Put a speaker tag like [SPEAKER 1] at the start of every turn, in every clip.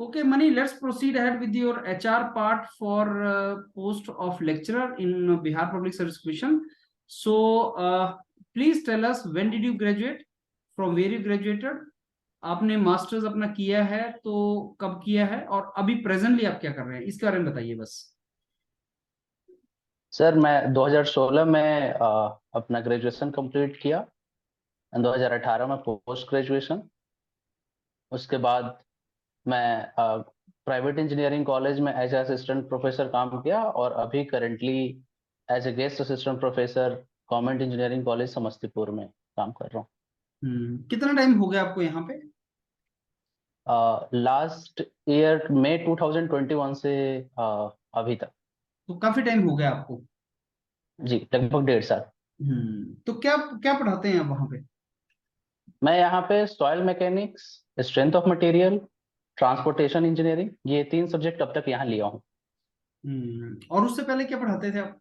[SPEAKER 1] Okay, Mani, let's proceed ahead with your HR part for post of lecturer in Bihar Public Service Commission. So, please tell us, when did you graduate? From where you graduated? आपने masters अपना किया है तो कब किया है, और अभी प्रेजेंटली आप क्या कर रहे हैं, इसके बारे में बताइए बस।
[SPEAKER 2] सर मैं 2016 में अपना ग्रेजुएशन कंप्लीट किया, 2018 में पोस्ट ग्रेजुएशन। उसके बाद मैं प्राइवेट इंजीनियरिंग कॉलेज में एज असिस्टेंट प्रोफेसर काम किया, और अभी currently as a guest assistant professor government engineering college Samastipur में काम कर रहा हूँ।
[SPEAKER 1] कितना टाइम हो गया आपको यहाँ पे?
[SPEAKER 2] लास्ट ईयर मई 2021 से अभी तक।
[SPEAKER 1] तो काफी टाइम हो गया आपको।
[SPEAKER 2] जी, लगभग 1.5 साल।
[SPEAKER 1] तो क्या क्या पढ़ाते हैं आप वहाँ पे?
[SPEAKER 2] मैं यहाँ पे soil mechanics, strength of material, transportation engineering, ये 3 सब्जेक्ट अब तक यहाँ लिया हूँ।
[SPEAKER 1] और उससे पहले क्या पढ़ाते थे आप?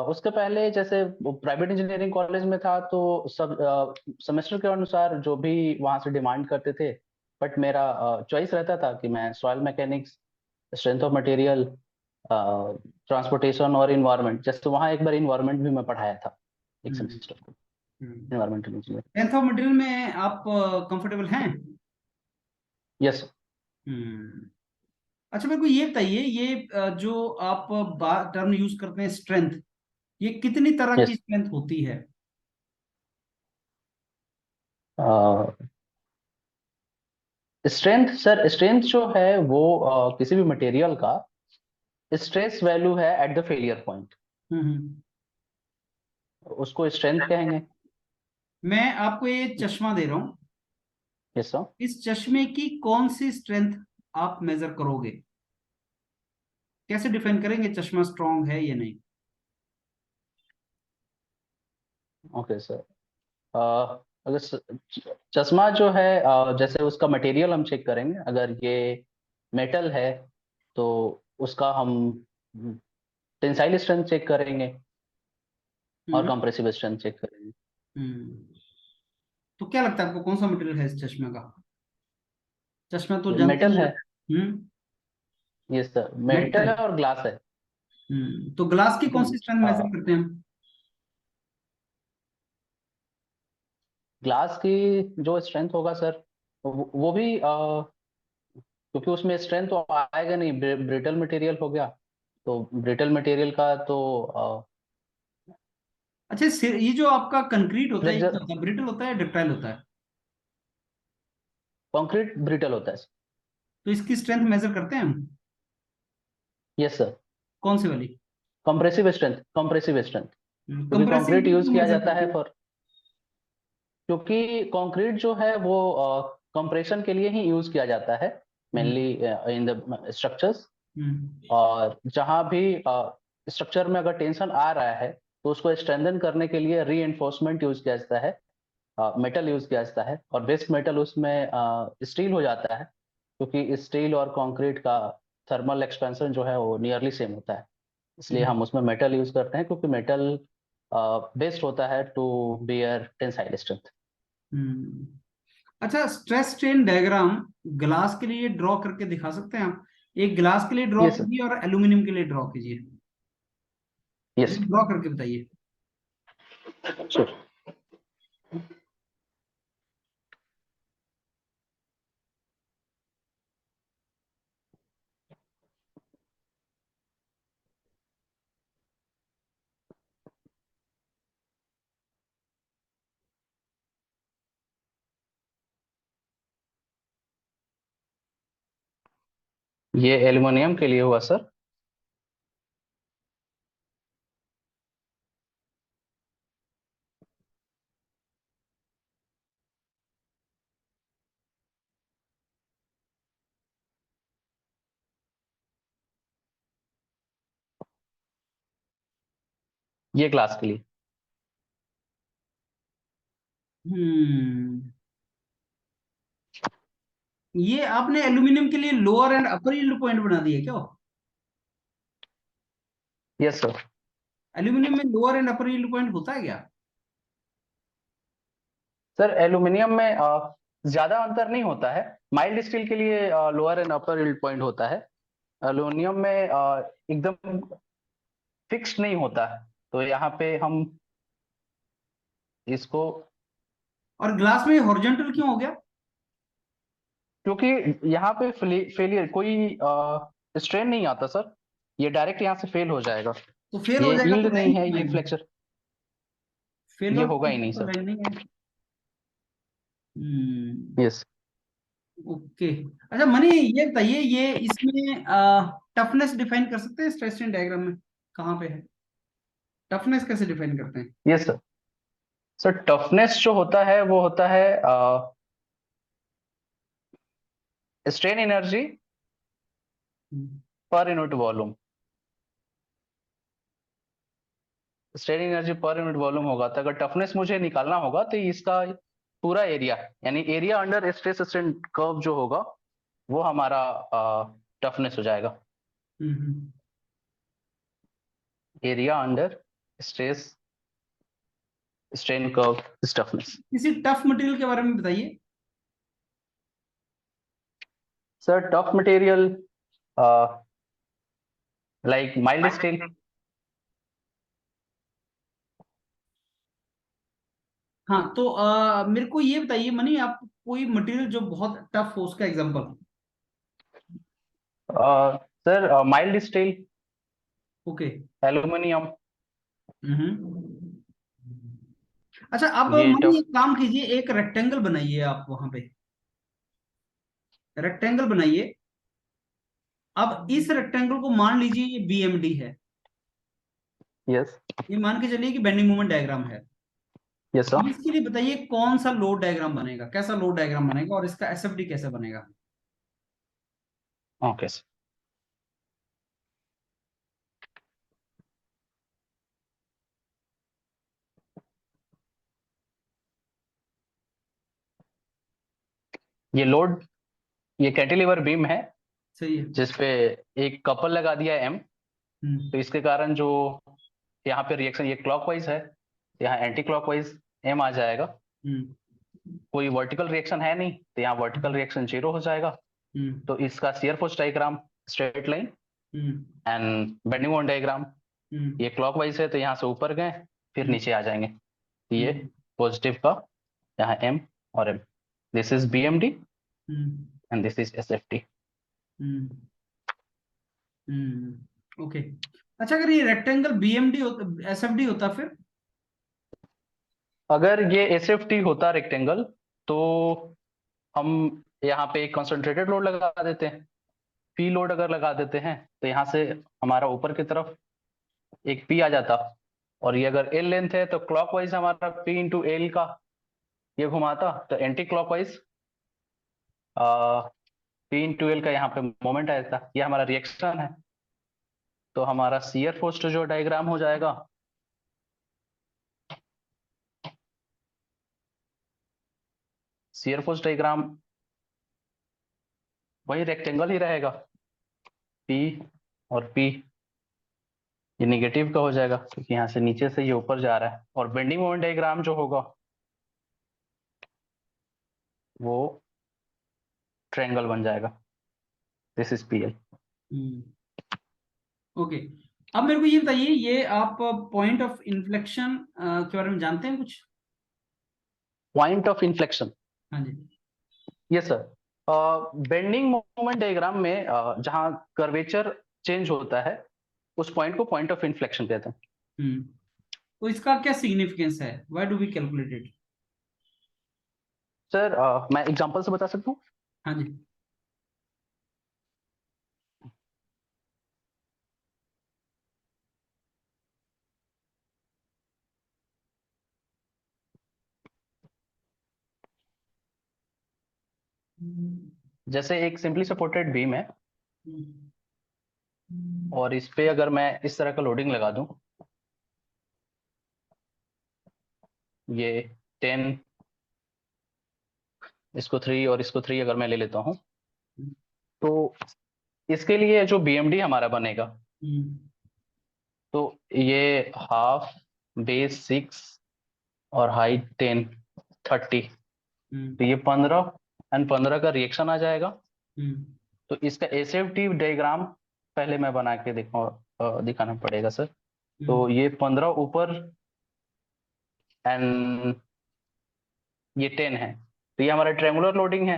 [SPEAKER 2] उसके पहले जैसे प्राइवेट इंजीनियरिंग कॉलेज में था तो सब सेमेस्टर के अनुसार जो भी वहाँ से डिमांड करते थे, बट मेरा चॉइस रहता था कि मैं soil mechanics, strength of material, transportation और इन्वायरमेंट, जैसे वहाँ एक बार इन्वायरमेंट भी मैं पढ़ाया था एक सेमेस्टर को, environmental engineer.
[SPEAKER 1] Tenth of material में आप कंफर्टेबल हैं?
[SPEAKER 2] यस।
[SPEAKER 1] अच्छा, मेरे को ये बताइए, ये जो आप टर्म यूज करते हैं स्ट्रेंथ, ये कितनी तरह की
[SPEAKER 2] यस।
[SPEAKER 1] स्ट्रेंथ होती है?
[SPEAKER 2] स्ट्रेंथ सर, स्ट्रेंथ जो है वो किसी भी मटेरियल का स्ट्रेस वैल्यू है एट द फेलियर पॉइंट, उसको स्ट्रेंथ कहेंगे।
[SPEAKER 1] मैं आपको ये चश्मा दे रहा हूँ,
[SPEAKER 2] यस सर।
[SPEAKER 1] इस चश्मे की कौन सी स्ट्रेंथ आप मेजर करोगे? कैसे डिफाइन करेंगे चश्मा स्ट्रांग है या नहीं?
[SPEAKER 2] Okay sir. अगर चश्मा जो है जैसे उसका मटेरियल हम चेक करेंगे, अगर ये मेटल है तो उसका हम टेंसाइल स्ट्रेंथ चेक करेंगे और कंप्रेसिव स्ट्रेंथ चेक करेंगे।
[SPEAKER 1] तो क्या लगता है आपको, कौन सा मटेरियल है इस चश्मे का? चश्मा तो जानते
[SPEAKER 2] मेटल
[SPEAKER 1] ही
[SPEAKER 2] है।
[SPEAKER 1] हैं।
[SPEAKER 2] यस सर,
[SPEAKER 1] मेटल
[SPEAKER 2] मेटल
[SPEAKER 1] है।
[SPEAKER 2] है और ग्लास है।
[SPEAKER 1] तो ग्लास की कौन सी स्ट्रेंथ मेजर
[SPEAKER 2] क्योंकि
[SPEAKER 1] करते हैं हम?
[SPEAKER 2] ग्लास की जो स्ट्रेंथ होगा सर, वो भी क्योंकि उसमें स्ट्रेंथ तो आएगा नहीं, ब्रिटल मटेरियल हो गया, तो ब्रिटल मटेरियल का तो
[SPEAKER 1] अच्छा, ये जो आपका कंक्रीट होता है, ये क्या
[SPEAKER 2] फ्लेक्सर।
[SPEAKER 1] होता है, ब्रिटल होता है, डक्टाइल होता है?
[SPEAKER 2] कंक्रीट ब्रिटल होता है।
[SPEAKER 1] तो इसकी स्ट्रेंथ मेजर करते हैं हम?
[SPEAKER 2] Yes sir.
[SPEAKER 1] कौन सी वाली?
[SPEAKER 2] कंप्रेसिव स्ट्रेंथ, कंप्रेसिव स्ट्रेंथ, क्योंकि
[SPEAKER 1] कंप्रेसिव
[SPEAKER 2] कंक्रीट यूज
[SPEAKER 1] क्यों
[SPEAKER 2] किया
[SPEAKER 1] मेजर
[SPEAKER 2] जाता
[SPEAKER 1] करते
[SPEAKER 2] है
[SPEAKER 1] हैं?
[SPEAKER 2] फॉर, क्योंकि कंक्रीट जो है वो कंप्रेशन के लिए ही यूज किया जाता है मेनली इन द स्ट्रक्चर्स। और जहां भी स्ट्रक्चर में अगर टेंशन आ रहा है तो उसको स्ट्रेंथन करने के लिए रीइंफोर्समेंट यूज किया जाता है, मेटल यूज किया जाता है, और बेस्ट मेटल उसमें स्टील हो जाता है, क्योंकि स्टील और कंक्रीट का थर्मल एक्सपेंशन जो है वो नियरली सेम होता है, इसलिए हम उसमें मेटल यूज करते हैं, क्योंकि मेटल बेस्ट होता है टू बियर टेंसाइल स्ट्रेंथ।
[SPEAKER 1] अच्छा, स्ट्रेस स्ट्रेन डायग्राम ग्लास के लिए ड्रॉ करके दिखा सकते हैं आप? एक ग्लास के लिए ड्रॉ
[SPEAKER 2] यस सर।
[SPEAKER 1] कीजिए और एल्यूमिनियम के लिए ड्रॉ कीजिए।
[SPEAKER 2] यस
[SPEAKER 1] ड्रॉ करके बताइए।
[SPEAKER 2] सर। ये एल्युमिनियम के लिए हुआ सर। ये ग्लास के लिए।
[SPEAKER 1] हम्म ये आपने एल्यूमिनियम के लिए lower and upper yield point बना दिए क्या?
[SPEAKER 2] Yes sir.
[SPEAKER 1] एल्यूमिनियम में lower and upper yield point होता है क्या?
[SPEAKER 2] सर एल्युमिनियम में ज्यादा अंतर नहीं होता है, माइल्ड स्टील के लिए lower and upper yield point होता है। एल्यूमिनियम में एकदम फिक्स्ड नहीं होता है, तो यहाँ पे हम इसको,
[SPEAKER 1] और ग्लास में हॉरिजॉन्टल क्यों हो गया?
[SPEAKER 2] क्योंकि यहाँ पे फेलियर कोई स्ट्रेन नहीं आता सर, ये डायरेक्ट यहाँ से फेल हो जाएगा।
[SPEAKER 1] तो फेल हो
[SPEAKER 2] ये
[SPEAKER 1] जाएगा
[SPEAKER 2] यील्ड
[SPEAKER 1] तो
[SPEAKER 2] नहीं
[SPEAKER 1] लाइन
[SPEAKER 2] है,
[SPEAKER 1] क्यों
[SPEAKER 2] ये
[SPEAKER 1] आएगी?
[SPEAKER 2] फ्लेक्चर,
[SPEAKER 1] फेल
[SPEAKER 2] ये
[SPEAKER 1] हो
[SPEAKER 2] होगा ही नहीं
[SPEAKER 1] तो
[SPEAKER 2] सर।
[SPEAKER 1] लाइन नहीं है।
[SPEAKER 2] Yes
[SPEAKER 1] okay. अच्छा मनी, ये बताइए, ये इसमें टफनेस डिफाइन कर सकते हैं स्ट्रेस स्ट्रेन डायग्राम में? कहाँ पे है टफनेस, कैसे डिफाइन करते हैं?
[SPEAKER 2] Yes sir. सर टफनेस जो होता है वो होता है strain energy per unit volume. Strain energy per unit volume होगा, तो अगर टफनेस मुझे निकालना होगा तो इसका पूरा एरिया, यानी area under stress strain curve जो होगा वो हमारा टफनेस हो जाएगा। Area under stress strain curve is toughness.
[SPEAKER 1] किसी टफ मटेरियल के बारे में बताइए।
[SPEAKER 2] Sir tough material like mild steel.
[SPEAKER 1] हाँ तो मेरे को ये बताइए मनी, आप कोई मटेरियल जो बहुत टफ हो उसका example.
[SPEAKER 2] Sir mild steel,
[SPEAKER 1] okay.
[SPEAKER 2] Aluminium,
[SPEAKER 1] अच्छा अब
[SPEAKER 2] ये
[SPEAKER 1] मनी
[SPEAKER 2] टफ।
[SPEAKER 1] एक काम कीजिए, एक रेक्टेंगल बनाइए आप वहां पे, रेक्टेंगल बनाइए। अब इस रेक्टेंगल को मान लीजिए ये बीएमडी है।
[SPEAKER 2] यस
[SPEAKER 1] ये मान के चलिए कि बेंडिंग मोमेंट डायग्राम है।
[SPEAKER 2] यस
[SPEAKER 1] अब
[SPEAKER 2] सर।
[SPEAKER 1] इसके लिए बताइए कौन सा लोड डायग्राम बनेगा, कैसा लोड डायग्राम बनेगा, और इसका एसएफडी कैसे बनेगा?
[SPEAKER 2] Okay sir. ये लोड, ये कैंटिलीवर बीम है
[SPEAKER 1] सही है।
[SPEAKER 2] जिसपे एक कपल लगा दिया है एम, तो इसके कारण जो यहाँ पे रिएक्शन, ये क्लॉकवाइज है, यहाँ एंटी क्लॉकवाइज एम आ जाएगा।
[SPEAKER 1] हम्म
[SPEAKER 2] कोई वर्टिकल रिएक्शन है नहीं, तो यहाँ वर्टिकल रिएक्शन 0 हो जाएगा।
[SPEAKER 1] हम्म
[SPEAKER 2] तो इसका shear force diagram straight line
[SPEAKER 1] hmm
[SPEAKER 2] and bending moment diagram,
[SPEAKER 1] hmm
[SPEAKER 2] ये क्लॉकवाइज है तो यहाँ से ऊपर गए फिर
[SPEAKER 1] हम्म
[SPEAKER 2] नीचे आ जाएंगे। तो ये
[SPEAKER 1] हम्म
[SPEAKER 2] पॉजिटिव का यहाँ एम और M, this is B M D
[SPEAKER 1] hmm
[SPEAKER 2] and this is S F T.
[SPEAKER 1] Okay. अच्छा अगर ये रेक्टेंगल बीएमडी होता, एसएफडी होता फिर?
[SPEAKER 2] अगर ये एस एफ टी होता रेक्टेंगल, तो हम यहाँ पे एक कंसंट्रेटेड लोड लगा देते हैं, पी लोड अगर लगा देते हैं तो यहाँ से हमारा ऊपर की तरफ एक पी आ जाता, और ये अगर एल लेंथ है तो क्लॉकवाइज हमारा पी इंटू एल का ये घुमाता, तो anti clockwise P into L का यहाँ पे मोमेंट आया था, ये हमारा रिएक्शन है। तो हमारा शियर फोर्स जो डायग्राम हो जाएगा, शियर फोर्स डायग्राम वही रेक्टेंगल ही रहेगा, पी और पी, ये निगेटिव का हो जाएगा क्योंकि यहाँ से नीचे से ये ऊपर जा रहा है। और बेंडिंग मोमेंट डायग्राम जो होगा वो ट्रायंगल बन जाएगा, this is P L.
[SPEAKER 1] Okay. अब मेरे को ये बताइए, ये आप पॉइंट ऑफ इन्फ्लेक्शन के बारे में जानते हैं कुछ?
[SPEAKER 2] पॉइंट ऑफ इन्फ्लेक्शन,
[SPEAKER 1] हाँ जी।
[SPEAKER 2] Yes sir. Bending moment diagram में जहाँ कर्वेचर चेंज होता है उस पॉइंट को पॉइंट ऑफ इन्फ्लेक्शन कहते हैं।
[SPEAKER 1] हम्म तो इसका क्या सिग्निफिकेंस है, why do we calculate it?
[SPEAKER 2] Sir मैं एग्जांपल से बता सकता हूँ।
[SPEAKER 1] हाँ जी।
[SPEAKER 2] जैसे एक सिंपली सपोर्टेड बीम है और इस पे अगर मैं इस तरह का लोडिंग लगा दूं, ये 10, इसको 3 और इसको 3 अगर मैं ले लेता हूँ, तो इसके लिए जो बीएमडी हमारा बनेगा, तो ये हाफ, बेस 6 और हाइट 10, 30, तो ये 15 एंड 15 का रिएक्शन आ जाएगा।
[SPEAKER 1] हम्म,
[SPEAKER 2] तो इसका एसएफटी डायग्राम पहले मैं बना के दिखाना पड़ेगा सर। तो ये 15 ऊपर एंड ये 10 है, तो ये हमारा ट्रेंगुलर लोडिंग है।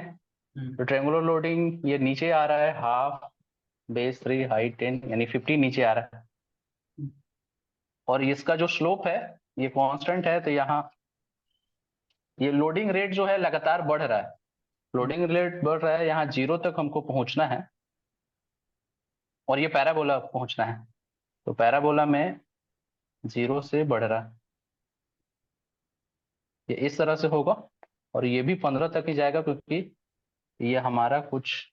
[SPEAKER 2] तो ट्रेंगुलर लोडिंग ये नीचे आ रहा है, हाफ बेस 3 हाइट 10 यानी 50 नीचे आ रहा है। और इसका जो स्लोप है ये कांस्टेंट है, तो यहाँ ये लोडिंग रेट जो है लगातार बढ़ रहा है। लोडिंग रेट बढ़ रहा है, यहाँ 0 तक हमको पहुंचना है और ये पैराबोला पहुंचना है। तो पैराबोला में 0 से बढ़ रहा है, ये इस तरह से होगा। और ये भी 15 तक ही जाएगा, क्योंकि ये हमारा कुछ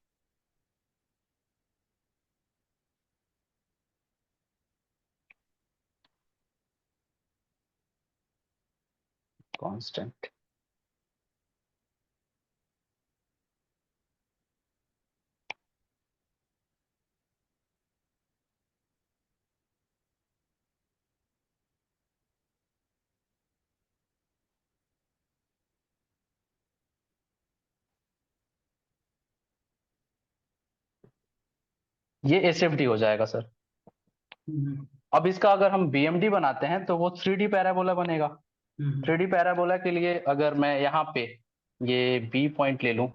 [SPEAKER 2] कांस्टेंट। ये एसएफडी हो जाएगा सर। अब इसका अगर हम बीएमडी बनाते हैं तो वो 3D पैराबोला बनेगा। 3D पैराबोला के लिए अगर मैं यहाँ पे ये बी पॉइंट ले लूं,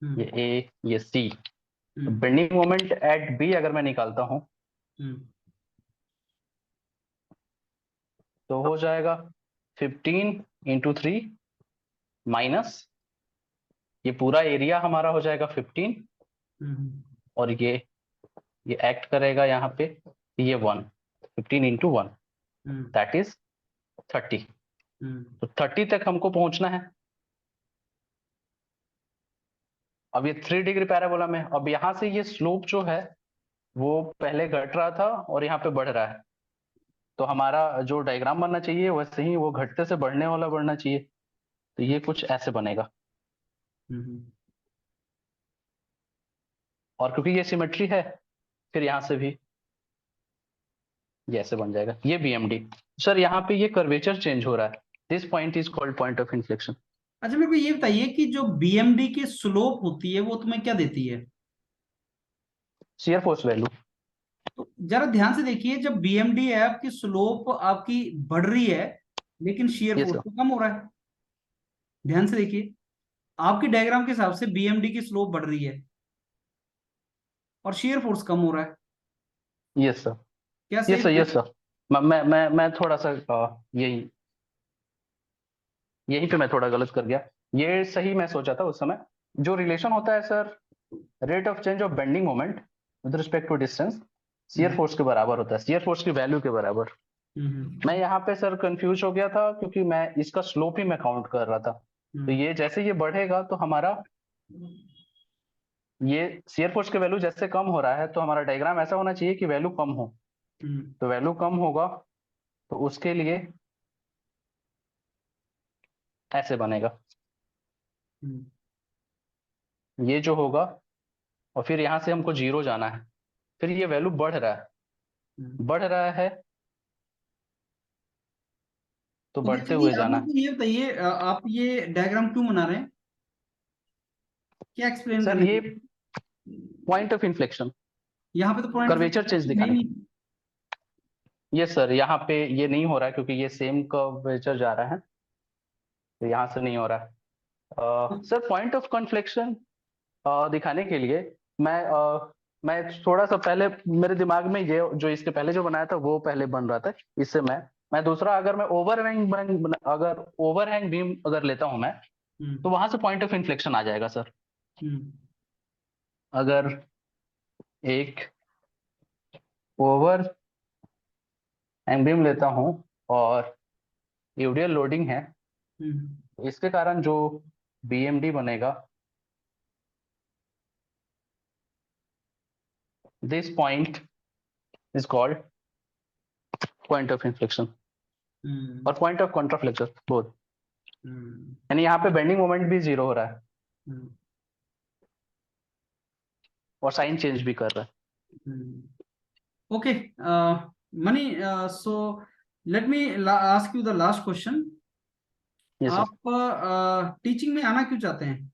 [SPEAKER 2] ये ए ये सी, तो बेंडिंग मोमेंट एट बी अगर मैं निकालता हूं तो हो जाएगा 15 इंटू 3 माइनस ये पूरा एरिया हमारा हो जाएगा 15, और ये एक्ट करेगा यहाँ पे, ये 1, 15 इंटू 1 दैट इज 30। तो 30 तक हमको पहुंचना है। अब ये 3 डिग्री पैराबोला में, अब यहाँ से ये स्लोप जो है वो पहले घट रहा था और यहाँ पे बढ़ रहा है। तो हमारा जो डायग्राम बनना चाहिए वैसे ही वो घटते से बढ़ने वाला बढ़ना चाहिए। तो ये कुछ ऐसे बनेगा। और क्योंकि ये सिमेट्री है, फिर यहाँ से भी ये ऐसे बन जाएगा, ये बीएमडी। सर यहाँ पे ये कर्वेचर चेंज हो रहा है, this point is called point of inflection.
[SPEAKER 1] अच्छा, मेरे को ये बताइए कि जो बीएमडी की स्लोप होती है वो तुम्हें क्या देती है?
[SPEAKER 2] Shear force value.
[SPEAKER 1] तो जरा ध्यान से देखिए, जब बीएमडी है आपकी स्लोप आपकी बढ़ रही है, लेकिन शियर
[SPEAKER 2] Yes,
[SPEAKER 1] फोर्स
[SPEAKER 2] sir.
[SPEAKER 1] तो कम हो रहा है। ध्यान से देखिए, आपकी डायग्राम के हिसाब से बीएमडी की स्लोप बढ़ रही है और शियर फोर्स कम हो रहा है।
[SPEAKER 2] यस सर,
[SPEAKER 1] क्या
[SPEAKER 2] यस
[SPEAKER 1] सेम
[SPEAKER 2] सर,
[SPEAKER 1] है?
[SPEAKER 2] Yes sir. मैं थोड़ा सा यहीं पे मैं थोड़ा गलत कर गया। ये सही मैं सोचा था उस समय। जो रिलेशन होता है sir, rate of change of bending moment with respect to distance shear force के बराबर होता है, शियर फोर्स की वैल्यू के बराबर। मैं यहाँ पे सर कंफ्यूज हो गया था, क्योंकि मैं इसका स्लोप ही मैं काउंट कर रहा था। तो ये जैसे ये बढ़ेगा तो हमारा ये शियर फोर्स के वैल्यू जैसे कम हो रहा है, तो हमारा डायग्राम ऐसा होना चाहिए कि वैल्यू कम हो। तो वैल्यू कम होगा तो उसके लिए ऐसे बनेगा, ये जो होगा। और फिर यहाँ से हमको 0 जाना है, फिर ये वैल्यू बढ़ रहा है, बढ़ रहा है, तो
[SPEAKER 1] ओके,
[SPEAKER 2] बढ़ते
[SPEAKER 1] चलिए
[SPEAKER 2] हुए
[SPEAKER 1] आप
[SPEAKER 2] जाना
[SPEAKER 1] मेरे
[SPEAKER 2] है।
[SPEAKER 1] को ये बताइए, आप ये डायग्राम क्यों बना रहे हैं? क्या एक्सप्लेन
[SPEAKER 2] सर
[SPEAKER 1] करने
[SPEAKER 2] ये
[SPEAKER 1] की?
[SPEAKER 2] पॉइंट ऑफ इन्फ्लेक्शन,
[SPEAKER 1] यहाँ पे तो पॉइंट
[SPEAKER 2] कर्वेचर चेंज
[SPEAKER 1] है
[SPEAKER 2] दिखाने।
[SPEAKER 1] नहीं।
[SPEAKER 2] ये सर यहाँ पे ये नहीं हो रहा है, क्योंकि ये सेम कर्वेचर जा रहा है, तो यहाँ से नहीं हो रहा है। सर पॉइंट ऑफ कन्फ्लेक्शन दिखाने के लिए मैं थोड़ा सा पहले, मेरे दिमाग में ये जो इसके पहले जो बनाया था वो पहले बन रहा था। इससे मैं दूसरा, अगर मैं ओवरहैंग बीम अगर लेता हूं मैं, तो वहां से पॉइंट ऑफ इन्फ्लेक्शन आ जाएगा सर। अगर एक ओवर हैंग बीम लेता हूं और यूडियल लोडिंग है, तो इसके कारण जो बीएमडी बनेगा, this point is called point of inflection और पॉइंट ऑफ कॉन्ट्राफ्लेक्शन बोथ। यानी यहाँ पे बेंडिंग मोमेंट भी 0 हो रहा है और साइन चेंज भी कर रहा है।
[SPEAKER 1] Okay money, so let me ask you the last question.
[SPEAKER 2] Yes, sir.
[SPEAKER 1] आप टीचिंग में आना क्यों चाहते हैं?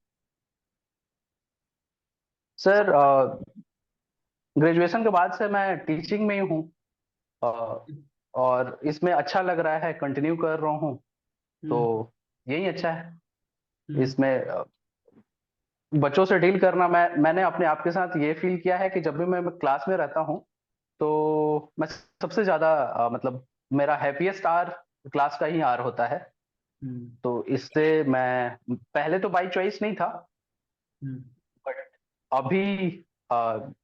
[SPEAKER 2] सर ग्रेजुएशन के बाद से मैं टीचिंग में ही हूँ, और इसमें अच्छा लग रहा है, कंटिन्यू कर रहा हूँ, तो यही अच्छा है। इसमें बच्चों से डील करना, मैंने अपने आप के साथ ये फील किया है कि जब भी मैं क्लास में रहता हूँ तो मैं सबसे ज्यादा मतलब मेरा हैप्पीएस्ट आवर क्लास का ही आवर होता है। तो इससे मैं पहले तो बाई चॉइस नहीं था, बट अभी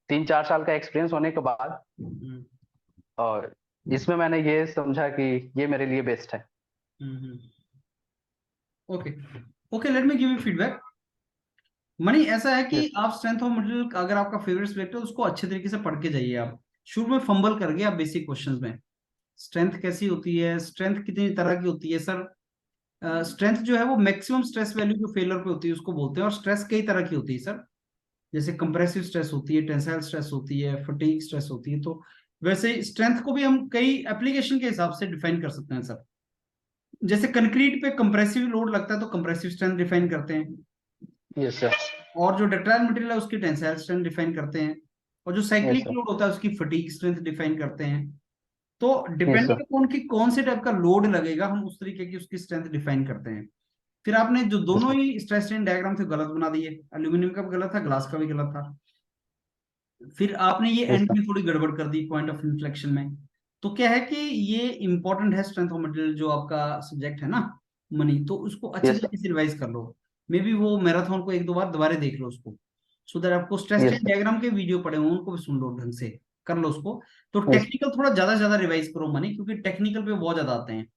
[SPEAKER 2] 3-4 साल का एक्सपीरियंस होने के बाद और इसमें मैंने ये समझा कि ये मेरे लिए बेस्ट है।
[SPEAKER 1] Okay okay, let me give you feedback. Money, ऐसा है कि आप स्ट्रेंथ ऑफ मटेरियल, अगर आपका फेवरेट सब्जेक्ट है, उसको अच्छे तरीके से पढ़ के जाइए। आप शुरू में फंबल कर गए आप बेसिक क्वेश्चंस में, स्ट्रेंथ कैसी होती है, स्ट्रेंथ कितनी तरह की होती है सर। स्ट्रेंथ जो है वो मैक्सिमम स्ट्रेस वैल्यू जो फेलर पे होती है उसको बोलते हैं, और स्ट्रेस कई तरह की होती है सर। जैसे कंप्रेसिव स्ट्रेस होती है, टेंसाइल स्ट्रेस होती है, फटीग स्ट्रेस होती है। तो वैसे स्ट्रेंथ को भी हम कई एप्लीकेशन के हिसाब से डिफाइन कर सकते हैं सर। जैसे कंक्रीट पे कंप्रेसिव लोड लगता है तो कंप्रेसिव स्ट्रेंथ डिफाइन करते हैं।
[SPEAKER 2] Yes sir.
[SPEAKER 1] और जो डक्टाइल मटेरियल है उसकी टेंसाइल स्ट्रेंथ डिफाइन करते हैं। और जो
[SPEAKER 2] यस
[SPEAKER 1] साइक्लिक
[SPEAKER 2] सर।
[SPEAKER 1] लोड होता है उसकी फटीग स्ट्रेंथ डिफाइन करते हैं। तो
[SPEAKER 2] यस
[SPEAKER 1] डिपेंडिंग
[SPEAKER 2] सर।
[SPEAKER 1] अपॉन कि कौन से टाइप का लोड लगेगा, हम उस तरीके की उसकी स्ट्रेंथ डिफाइन करते हैं। फिर आपने जो दोनों ही स्ट्रेस स्ट्रेन डायग्राम थे गलत बना दिए, एल्यूमिनियम का भी गलत था, ग्लास का भी गलत था। फिर आपने ये
[SPEAKER 2] यस
[SPEAKER 1] एंड
[SPEAKER 2] सर।
[SPEAKER 1] में थोड़ी गड़बड़ कर दी पॉइंट ऑफ इन्फ्लेक्शन में। तो क्या है कि ये इंपॉर्टेंट है, स्ट्रेंथ ऑफ मटेरियल जो आपका सब्जेक्ट है ना मनी, तो उसको अच्छे
[SPEAKER 2] यस सर।
[SPEAKER 1] तरीके से रिवाइज कर लो। मे बी वो मैराथन को 1-2 बार दोबारा देख लो उसको, सो दैट आपको stress
[SPEAKER 2] yes
[SPEAKER 1] strain
[SPEAKER 2] sir.
[SPEAKER 1] Diagram के वीडियो पड़े हुए उनको भी सुन लो ढंग से, कर लो उसको। तो
[SPEAKER 2] यस।
[SPEAKER 1] टेक्निकल थोड़ा ज्यादा रिवाइज करो मनी, क्योंकि टेक्निकल पे बहुत ज्यादा आते हैं।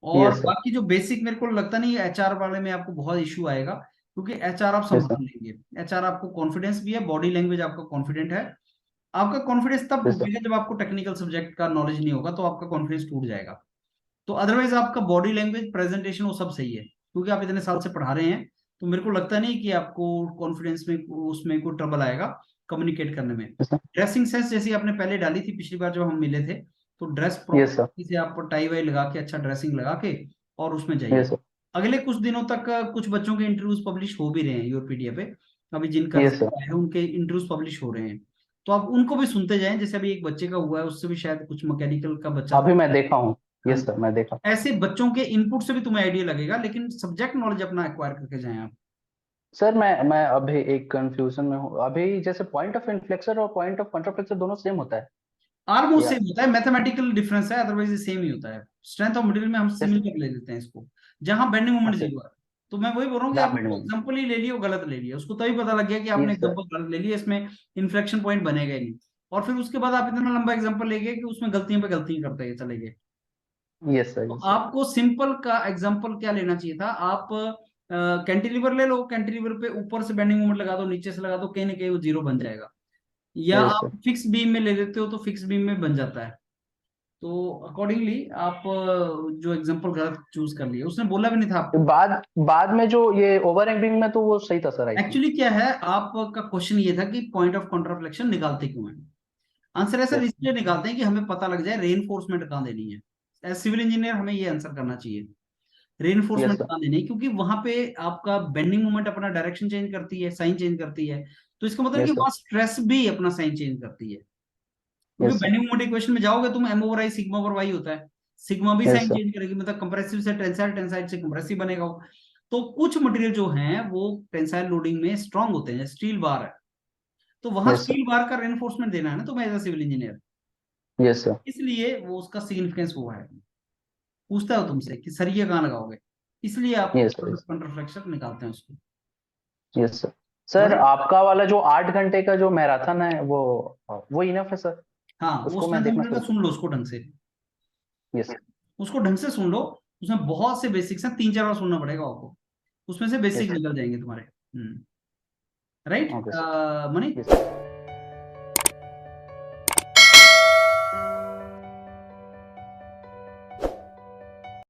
[SPEAKER 1] और
[SPEAKER 2] यस सर।
[SPEAKER 1] बाकी जो बेसिक, मेरे को लगता नहीं एचआर वाले में आपको बहुत इशू आएगा, क्योंकि एचआर आप
[SPEAKER 2] यस सर।
[SPEAKER 1] संभाल लेंगे। एचआर आपको कॉन्फिडेंस भी है, बॉडी लैंग्वेज आपका कॉन्फिडेंट है। आपका कॉन्फिडेंस तब
[SPEAKER 2] यस सर।
[SPEAKER 1] टूटेगा जब आपको टेक्निकल सब्जेक्ट का नॉलेज नहीं होगा, तो आपका कॉन्फिडेंस टूट जाएगा। तो अदरवाइज आपका बॉडी लैंग्वेज, प्रेजेंटेशन, वो सब सही है, क्योंकि आप इतने साल से पढ़ा रहे हैं। तो मेरे को लगता नहीं कि आपको कॉन्फिडेंस में उसमें कोई ट्रबल आएगा कम्युनिकेट करने में।
[SPEAKER 2] Yes sir.
[SPEAKER 1] ड्रेसिंग सेंस जैसी आपने पहले डाली थी पिछली बार जब हम मिले थे, तो ड्रेस
[SPEAKER 2] यस सर।
[SPEAKER 1] प्रॉपर से आप टाई वाई लगा के, अच्छा ड्रेसिंग लगा के और उसमें जाइए।
[SPEAKER 2] Yes sir.
[SPEAKER 1] अगले कुछ दिनों तक कुछ बच्चों के इंटरव्यूज पब्लिश हो भी रहे हैं यूरोपीडिया पे। अभी जिनका
[SPEAKER 2] यस सर।
[SPEAKER 1] रिजल्ट आया है उनके इंटरव्यूज पब्लिश हो रहे हैं। तो आप उनको भी सुनते जाएं, जैसे अभी एक बच्चे का हुआ है, उससे भी शायद कुछ मैकेनिकल का बच्चा था।
[SPEAKER 2] अभी मैं देखा हूँ।
[SPEAKER 1] हाँ
[SPEAKER 2] यस
[SPEAKER 1] जी।
[SPEAKER 2] सर, मैं देखा।
[SPEAKER 1] ऐसे बच्चों के इनपुट से भी तुम्हें आइडिया लगेगा, लेकिन सब्जेक्ट नॉलेज अपना एक्वायर करके जाएं आप।
[SPEAKER 2] सर मैं अभी एक कंफ्यूजन में हूँ। अभी जैसे पॉइंट ऑफ इन्फ्लेक्शन और पॉइंट ऑफ कंट्राफ्लेक्शन दोनों सेम होता है
[SPEAKER 1] ऑलमोस्ट
[SPEAKER 2] या?
[SPEAKER 1] सेम होता है, मैथमेटिकल डिफरेंस है, अदरवाइज ये सेम ही होता है। स्ट्रेंथ ऑफ मटेरियल में हम
[SPEAKER 2] जैसे
[SPEAKER 1] सिमिलर ले लेते हैं इसको, जहाँ बेंडिंग मोमेंट
[SPEAKER 2] अच्छा,
[SPEAKER 1] जीरो है। तो मैं वही बोल रहा हूँ कि
[SPEAKER 2] जहाँ
[SPEAKER 1] आपने
[SPEAKER 2] मिनिमम।
[SPEAKER 1] एग्जाम्पल ही ले लिया, वो गलत ले लिया, उसको तभी पता लग गया कि आपने
[SPEAKER 2] यस सर।
[SPEAKER 1] एग्जाम्पल गलत ले लिया, इसमें इन्फ्लेक्शन पॉइंट बनेगा ही नहीं। और फिर उसके बाद आप इतना लंबा एग्जाम्पल ले गए कि उसमें गलतियों पे गलतियां करते ही चले गए।
[SPEAKER 2] Yes sir.
[SPEAKER 1] तो
[SPEAKER 2] यस सर।
[SPEAKER 1] आपको सिंपल का एग्जाम्पल क्या लेना चाहिए था, आप कैंटिलीवर ले लो, कैंटिलीवर पे ऊपर से बेंडिंग मोमेंट लगा दो, नीचे से लगा दो, कहीं ना कहीं वो जीरो बन जाएगा। या
[SPEAKER 2] यस
[SPEAKER 1] आप
[SPEAKER 2] सर।
[SPEAKER 1] फिक्स बीम में ले लेते हो तो फिक्स बीम में बन जाता है। तो अकॉर्डिंगली आप जो एग्जांपल गलत चूज कर लिए, उसने बोला भी नहीं था आपको।
[SPEAKER 2] बाद बाद में जो ये ओवर एंगिंग में तो वो सही था सर, आई थिंक।
[SPEAKER 1] एक्चुअली क्या है, आपका क्वेश्चन ये था कि पॉइंट ऑफ कॉन्ट्राफ्लेक्शन निकालते क्यों हैं। आंसर है सर,
[SPEAKER 2] यस
[SPEAKER 1] इसलिए निकालते हैं कि हमें पता लग जाए रेनफोर्समेंट कहाँ देनी है। एज सिविल इंजीनियर हमें ये आंसर करना चाहिए,
[SPEAKER 2] यस
[SPEAKER 1] रेनफोर्समेंट
[SPEAKER 2] सर।
[SPEAKER 1] कहाँ देनी है, क्योंकि वहां पे आपका बेंडिंग मोमेंट अपना डायरेक्शन चेंज करती है, साइन चेंज करती है। तो इसका मतलब कि
[SPEAKER 2] यस सर।
[SPEAKER 1] वहां स्ट्रेस भी अपना साइन चेंज करती है। क्योंकि
[SPEAKER 2] yes sir.
[SPEAKER 1] Bending moment equation में जाओगे तुम, M over I sigma over Y होता है, सिग्मा भी
[SPEAKER 2] यस
[SPEAKER 1] साइन
[SPEAKER 2] सर।
[SPEAKER 1] चेंज करेगी, मतलब कंप्रेसिव से टेंसाइल, टेंसाइल से कंप्रेसिव बनेगा वो। तो कुछ मटेरियल जो हैं वो टेंसाइल लोडिंग में स्ट्रांग होते हैं, स्टील बार है, तो वहां
[SPEAKER 2] यस सर।
[SPEAKER 1] स्टील बार का रेनफोर्समेंट देना है ना तुम्हें as a civil engineer.
[SPEAKER 2] Yes sir.
[SPEAKER 1] इसलिए वो उसका सिग्निफिकेंस वो है, पूछता है वो तुमसे कि सर ये कहाँ लगाओगे, इसलिए आप
[SPEAKER 2] यस सर।
[SPEAKER 1] कंट्राफ्लेक्शन निकालते हैं उसको।
[SPEAKER 2] Yes sir. Sir
[SPEAKER 1] Alright?
[SPEAKER 2] आपका वाला जो 8 घंटे का जो मैराथन है वो इनफ है सर?
[SPEAKER 1] हाँ, वो
[SPEAKER 2] उसको मैं
[SPEAKER 1] स्ट्रेंथ ऑफ
[SPEAKER 2] देखना
[SPEAKER 1] मटेरियल
[SPEAKER 2] शुरू
[SPEAKER 1] का
[SPEAKER 2] कर।
[SPEAKER 1] सुन लो उसको ढंग से,
[SPEAKER 2] यस सर।
[SPEAKER 1] उसको ढंग से सुन लो। उसमें बहुत से बेसिक्स हैं, 3-4 बार सुनना पड़ेगा आपको, उसमें से बेसिक
[SPEAKER 2] यस
[SPEAKER 1] निकल जाएंगे तुम्हारे। Right
[SPEAKER 2] okay sir.
[SPEAKER 1] Money.
[SPEAKER 2] Yes.